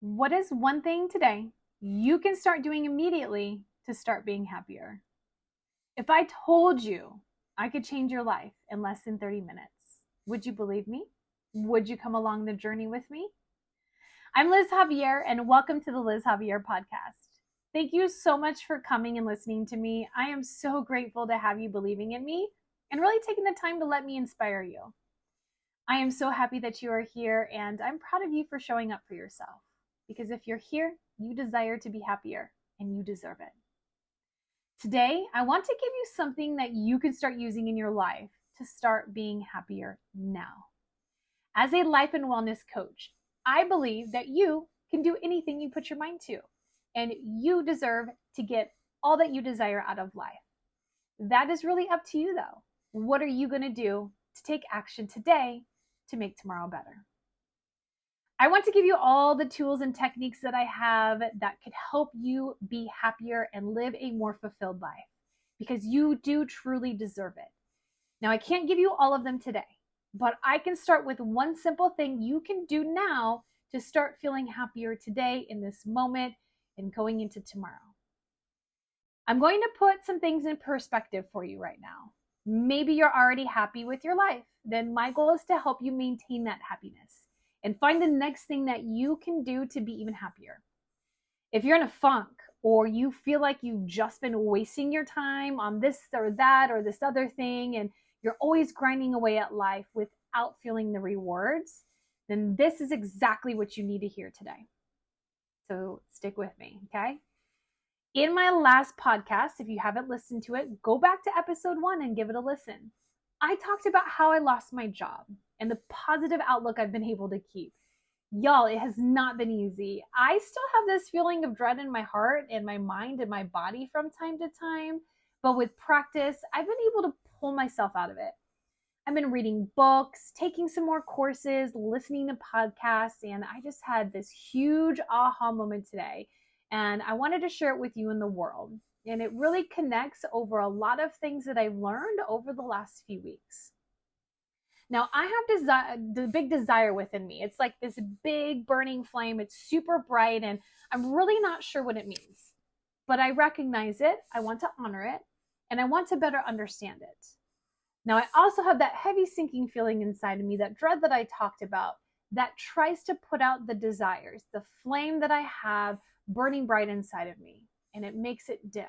What is one thing today you can start doing immediately to start being happier? If I told you I could change your life in less than 30 minutes, would you believe me? Would you come along the journey with me? I'm Liz Javier, and welcome to the Liz Javier podcast. Thank you so much for coming and listening to me. I am so grateful to have you believing in me and really taking the time to let me inspire you. I am so happy that you are here, and I'm proud of you for showing up for yourself. Because if you're here, you desire to be happier, and you deserve it. Today, I want to give you something that you can start using in your life to start being happier now. As a life and wellness coach, I believe that you can do anything you put your mind to, and you deserve to get all that you desire out of life. That is really up to you, though. What are you going to do to take action today to make tomorrow better? I want to give you all the tools and techniques that I have that could help you be happier and live a more fulfilled life, because you do truly deserve it. Now, I can't give you all of them today, but I can start with one simple thing you can do now to start feeling happier today in this moment and going into tomorrow. I'm going to put some things in perspective for you right now. Maybe you're already happy with your life. Then my goal is to help you maintain that happiness and find the next thing that you can do to be even happier. If you're in a funk, or you feel like you've just been wasting your time on this or that or this other thing, and you're always grinding away at life without feeling the rewards, then this is exactly what you need to hear today. So stick with me, okay? In my last podcast, if you haven't listened to it, go back to episode 1 and give it a listen. I talked about how I lost my job and the positive outlook I've been able to keep. Y'all, it has not been easy. I still have this feeling of dread in my heart and my mind and my body from time to time, but with practice, I've been able to pull myself out of it. I've been reading books, taking some more courses, listening to podcasts, and I just had this huge aha moment today, and I wanted to share it with you in the world. And it really connects over a lot of things that I've learned over the last few weeks. Now, I have the big desire within me. It's like this big burning flame. It's super bright, and I'm really not sure what it means. But I recognize it, I want to honor it, and I want to better understand it. Now, I also have that heavy sinking feeling inside of me, that dread that I talked about, that tries to put out the desires, the flame that I have burning bright inside of me, and it makes it dim.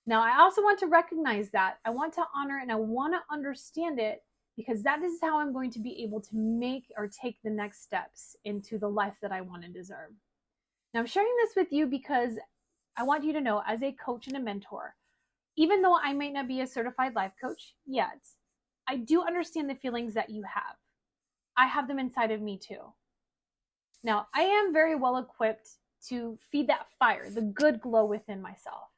Now, I also want to recognize that. I want to honor it, and I want to understand it, because that is how I'm going to be able to make or take the next steps into the life that I want and deserve. Now, I'm sharing this with you because I want you to know, as a coach and a mentor, even though I might not be a certified life coach yet, I do understand the feelings that you have. I have them inside of me too. Now, I am very well equipped to feed that fire, the good glow within myself,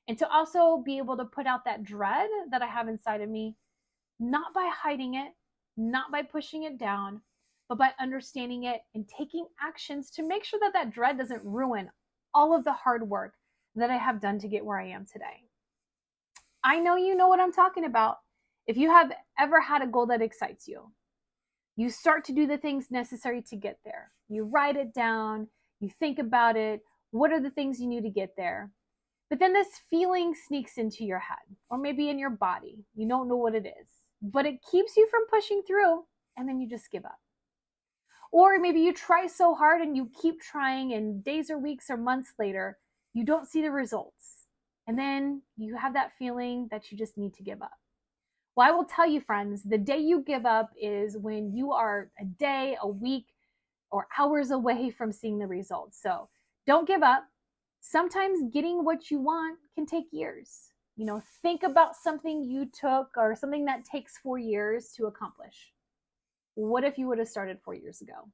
and to also be able to put out that dread that I have inside of me, not by hiding it, not by pushing it down, but by understanding it and taking actions to make sure that that dread doesn't ruin all of the hard work that I have done to get where I am today. I know you know what I'm talking about. If you have ever had a goal that excites you, you start to do the things necessary to get there. You write it down, you think about it. What are the things you need to get there? But then this feeling sneaks into your head, or maybe in your body. You don't know what it is, but it keeps you from pushing through, and then you just give up. Or maybe you try so hard and you keep trying, and days or weeks or months later, you don't see the results. And then you have that feeling that you just need to give up. Well, I will tell you, friends, the day you give up is when you are a day, a week, or hours away from seeing the results. So don't give up. Sometimes getting what you want can take years. Think about something you took, or something that takes 4 years to accomplish. What if you would have started 4 years ago?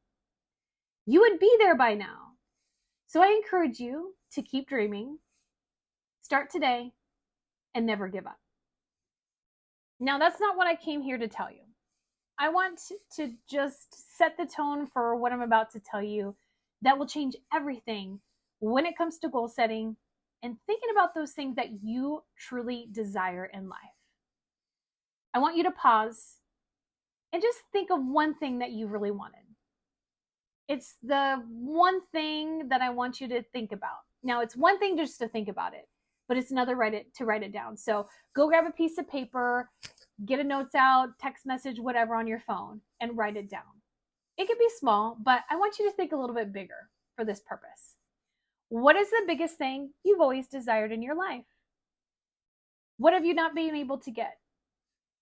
You would be there by now. So I encourage you to keep dreaming, start today, and never give up. Now, that's not what I came here to tell you. I want to just set the tone for what I'm about to tell you that will change everything when it comes to goal setting and thinking about those things that you truly desire in life. I want you to pause and just think of one thing that you really wanted. It's the one thing that I want you to think about. Now, it's one thing just to think about it, but it's another to write it down. So go grab a piece of paper, get a notes out, text message, whatever on your phone, and write it down. It could be small, but I want you to think a little bit bigger for this purpose. What is the biggest thing you've always desired in your life? What have you not been able to get?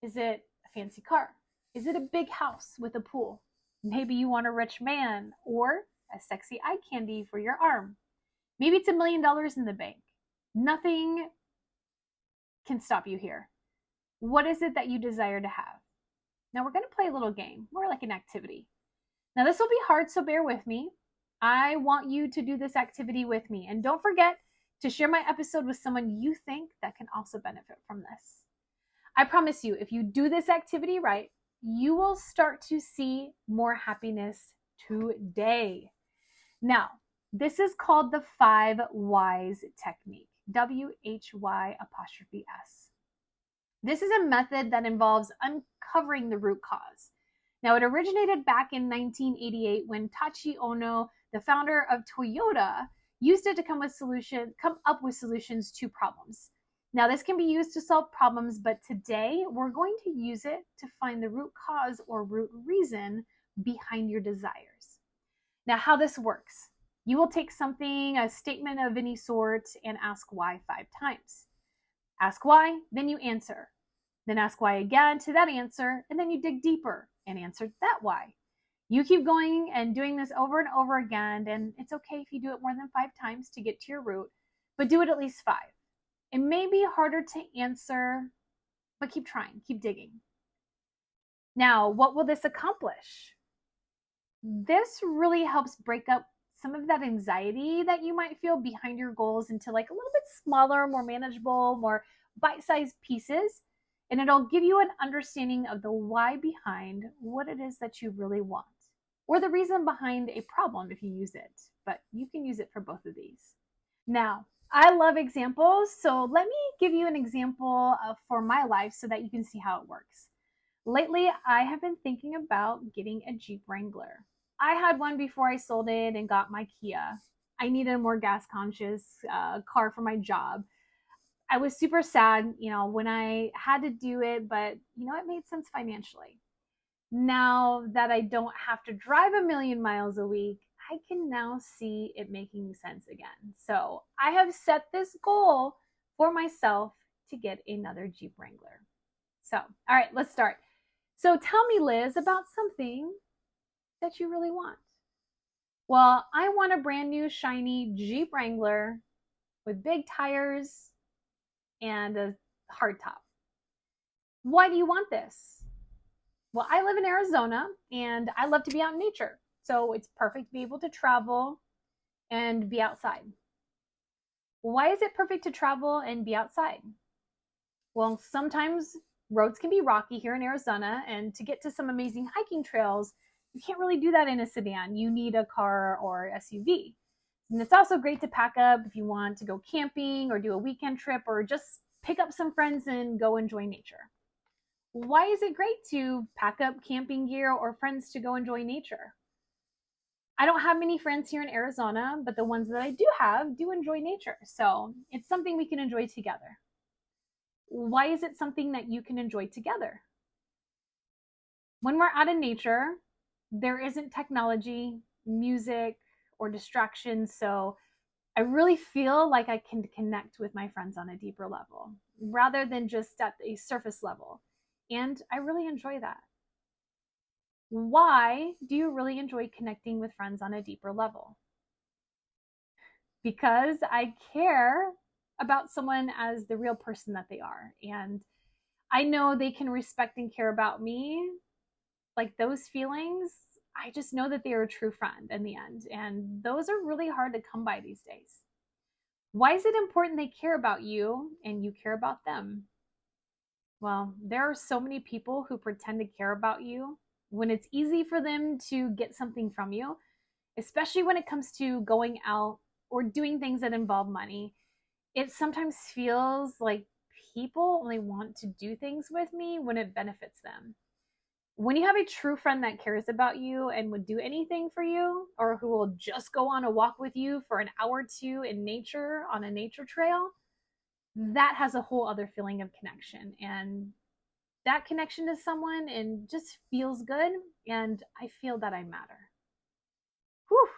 Is it a fancy car? Is it a big house with a pool? Maybe you want a rich man or a sexy eye candy for your arm. Maybe it's $1 million in the bank. Nothing can stop you here. What is it that you desire to have? Now we're going to play a little game, more like an activity. Now this will be hard, so bear with me. I want you to do this activity with me. And don't forget to share my episode with someone you think that can also benefit from this. I promise you, if you do this activity right, you will start to see more happiness today. Now, this is called the 5 whys technique, WHY''S. This is a method that involves uncovering the root cause. Now, it originated back in 1988 when Tachi Ono, the founder of Toyota, used it to come up with solutions to problems. Now, this can be used to solve problems, but today we're going to use it to find the root cause or root reason behind your desires. Now, how this works, you will take something, a statement of any sort, and ask why 5 times. Ask why, then you answer. Then ask why again to that answer, and then you dig deeper and answer that why. You keep going and doing this over and over again, and it's okay if you do it more than 5 times to get to your root, but do it at least 5. It may be harder to answer, but keep trying, keep digging. Now, what will this accomplish? This really helps break up some of that anxiety that you might feel behind your goals into like a little bit smaller, more manageable, more bite-sized pieces. And it'll give you an understanding of the why behind what it is that you really want, or the reason behind a problem if you use it. But you can use it for both of these. Now, I love examples, so let me give you an example for my life so that you can see how it works. Lately, I have been thinking about getting a Jeep Wrangler. I had one before I sold it and got my Kia. I needed a more gas conscious car for my job. I was super sad, when I had to do it, but it made sense financially. Now that I don't have to drive 1,000,000 miles a week, I can now see it making sense again. So I have set this goal for myself to get another Jeep Wrangler. So, all right, let's start. So tell me, Liz, about something that you really want. Well, I want a brand new shiny Jeep Wrangler with big tires and a hard top. Why do you want this? Well, I live in Arizona and I love to be out in nature. So it's perfect to be able to travel and be outside. Why is it perfect to travel and be outside? Well, sometimes roads can be rocky here in Arizona, and to get to some amazing hiking trails, you can't really do that in a sedan. You need a car or SUV. And it's also great to pack up if you want to go camping or do a weekend trip or just pick up some friends and go enjoy nature. Why is it great to pack up camping gear or friends to go enjoy nature? I don't have many friends here in Arizona, but the ones that I do have do enjoy nature. So it's something we can enjoy together. Why is it something that you can enjoy together? When we're out in nature, there isn't technology, music, or distractions. So I really feel like I can connect with my friends on a deeper level rather than just at a surface level. And I really enjoy that. Why do you really enjoy connecting with friends on a deeper level? Because I care about someone as the real person that they are. And I know they can respect and care about me. Like those feelings, I just know that they are a true friend in the end. And those are really hard to come by these days. Why is it important they care about you and you care about them? Well, there are so many people who pretend to care about you when it's easy for them to get something from you, especially when it comes to going out or doing things that involve money. It sometimes feels like people only want to do things with me when it benefits them. When you have a true friend that cares about you and would do anything for you, or who will just go on a walk with you for an hour or two in nature on a nature trail, that has a whole other feeling of connection. And that connection to someone and just feels good. And I feel that I matter. Whew.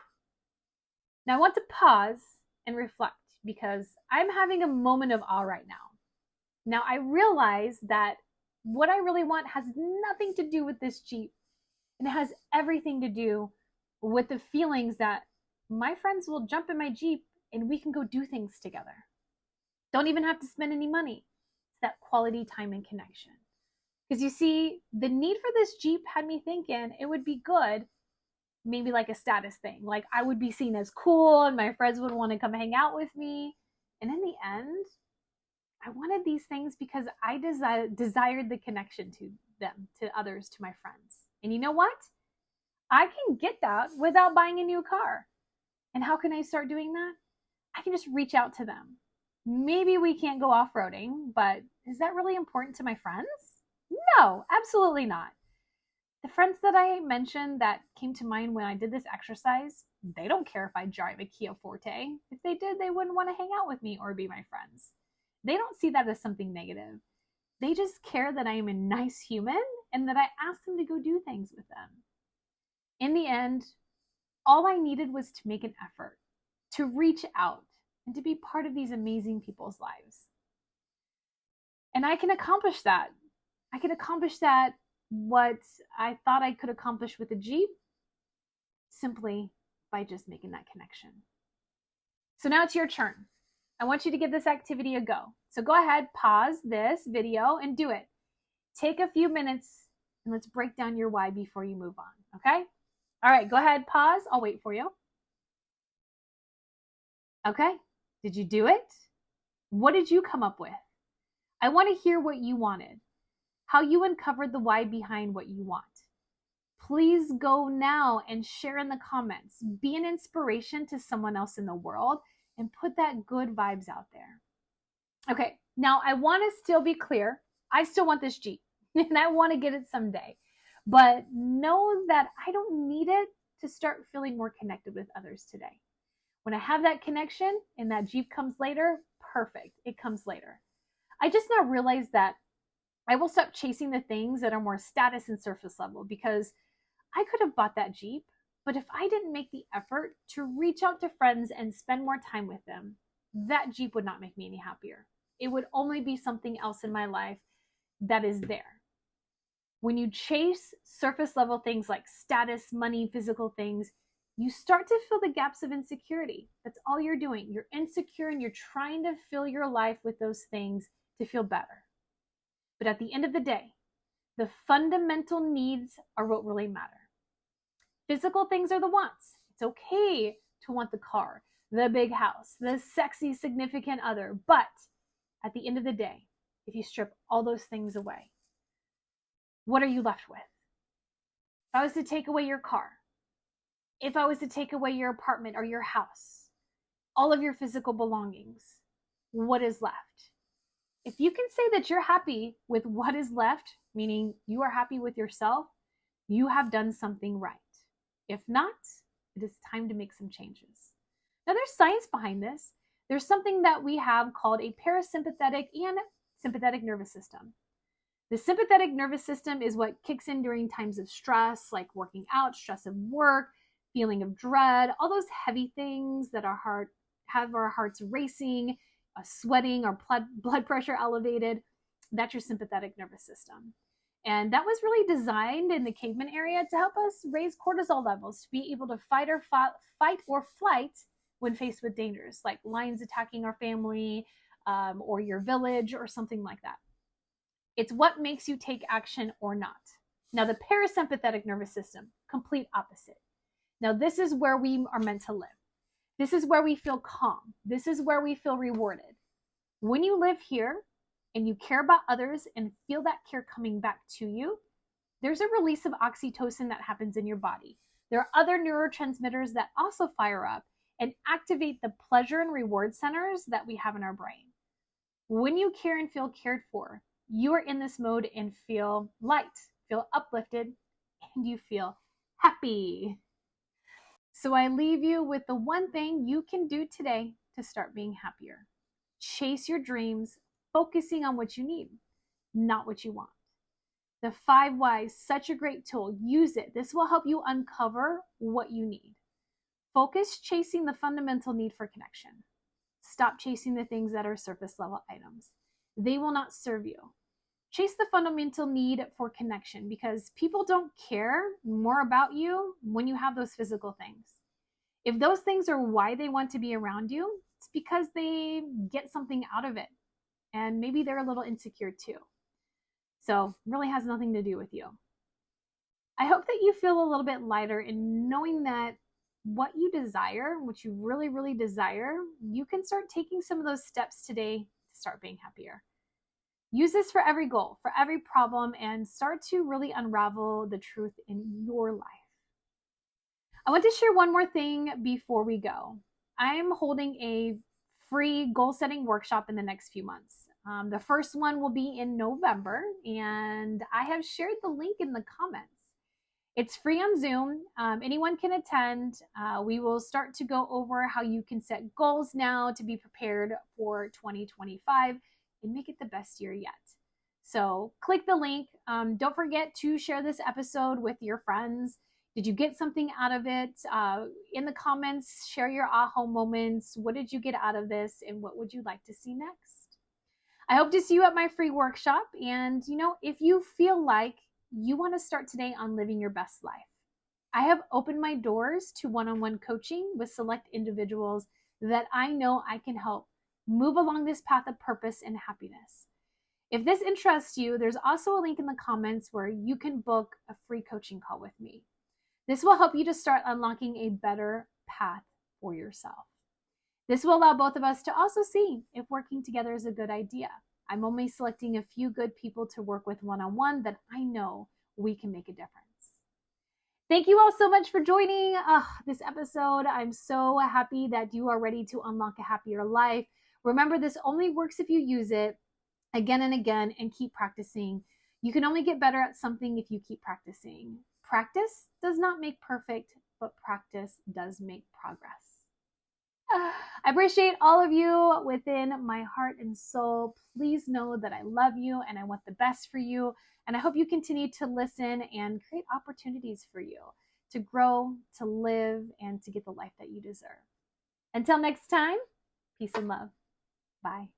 Now I want to pause and reflect because I'm having a moment of awe right now. Now I realize that what I really want has nothing to do with this Jeep, and it has everything to do with the feelings that my friends will jump in my Jeep and we can go do things together. Don't even have to spend any money. It's that quality time and connection. Because you see, the need for this Jeep had me thinking it would be good, maybe like a status thing. Like I would be seen as cool and my friends would want to come hang out with me. And in the end, I wanted these things because I desired the connection to them, to others, to my friends. And you know what? I can get that without buying a new car. And how can I start doing that? I can just reach out to them. Maybe we can't go off-roading, but is that really important to my friends? No, absolutely not. The friends that I mentioned that came to mind when I did this exercise, they don't care if I drive a Kia Forte. If they did, they wouldn't want to hang out with me or be my friends. They don't see that as something negative. They just care that I am a nice human and that I ask them to go do things with them. In the end, all I needed was to make an effort, to reach out, and to be part of these amazing people's lives. And I can accomplish that. I can accomplish that, what I thought I could accomplish with a Jeep, simply by just making that connection. So now it's your turn. I want you to give this activity a go. So go ahead, pause this video and do it. Take a few minutes and let's break down your why before you move on, okay? All right, go ahead, pause. I'll wait for you. Okay, did you do it? What did you come up with? I want to hear what you wanted, how you uncovered the why behind what you want. Please go now and share in the comments. Be an inspiration to someone else in the world and put that good vibes out there. Okay, now I want to still be clear. I still want this Jeep and I want to get it someday. But know that I don't need it to start feeling more connected with others today. When I have that connection and that Jeep comes later, perfect. It comes later. I just now realize that I will stop chasing the things that are more status and surface level, because I could have bought that Jeep, but if I didn't make the effort to reach out to friends and spend more time with them, that Jeep would not make me any happier. It would only be something else in my life that is there. When you chase surface level things like status, money, physical things, you start to fill the gaps of insecurity. That's all you're doing. You're insecure and you're trying to fill your life with those things to feel better. But at the end of the day, the fundamental needs are what really matter. Physical things are the wants. It's okay to want the car, the big house, the sexy significant other. But at the end of the day, if you strip all those things away, what are you left with? If I was to take away your car, if I was to take away your apartment or your house, all of your physical belongings, what is left? If you can say that you're happy with what is left, meaning you are happy with yourself, you have done something right. If not, it is time to make some changes. Now, there's science behind this. There's something that we have called a parasympathetic and sympathetic nervous system. The sympathetic nervous system is what kicks in during times of stress, like working out, stress of work, feeling of dread, all those heavy things that have our hearts racing, sweating, our blood pressure elevated. That's your sympathetic nervous system. And that was really designed in the caveman area to help us raise cortisol levels, to be able to fight or flight when faced with dangers, like lions attacking our family or your village or something like that. It's what makes you take action or not. Now, the parasympathetic nervous system, complete opposite. Now, this is where we are meant to live. This is where we feel calm. This is where we feel rewarded. When you live here and you care about others and feel that care coming back to you, there's a release of oxytocin that happens in your body. There are other neurotransmitters that also fire up and activate the pleasure and reward centers that we have in our brain. When you care and feel cared for, you are in this mode and feel light, feel uplifted, and you feel happy. So I leave you with the one thing you can do today to start being happier. Chase your dreams, focusing on what you need, not what you want. The 5 whys, such a great tool. Use it. This will help you uncover what you need. Focus chasing the fundamental need for connection. Stop chasing the things that are surface level items. They will not serve you. Chase the fundamental need for connection, because people don't care more about you when you have those physical things. If those things are why they want to be around you, it's because they get something out of it. And maybe they're a little insecure too. So it really has nothing to do with you. I hope that you feel a little bit lighter in knowing that what you desire, what you really, really desire, you can start taking some of those steps today to start being happier. Use this for every goal, for every problem, and start to really unravel the truth in your life. I want to share one more thing before we go. I'm holding a free goal setting workshop in the next few months. The first one will be in November, and I have shared the link in the comments. It's free on Zoom. Anyone can attend. We will start to go over how you can set goals now to be prepared for 2025 and make it the best year yet. So click the link. Don't forget to share this episode with your friends. Did you get something out of it? In the comments, share your aha moments. What did you get out of this, and what would you like to see next? I hope to see you at my free workshop. And if you feel like you want to start today on living your best life, I have opened my doors to one-on-one coaching with select individuals that I know I can help move along this path of purpose and happiness. If this interests you, there's also a link in the comments where you can book a free coaching call with me. This will help you to start unlocking a better path for yourself. This will allow both of us to also see if working together is a good idea. I'm only selecting a few good people to work with one-on-one that I know we can make a difference. Thank you all so much for joining this episode. I'm so happy that you are ready to unlock a happier life. Remember, this only works if you use it again and again and keep practicing. You can only get better at something if you keep practicing. Practice does not make perfect, but practice does make progress. I appreciate all of you within my heart and soul. Please know that I love you and I want the best for you. And I hope you continue to listen and create opportunities for you to grow, to live, and to get the life that you deserve. Until next time, peace and love. Bye.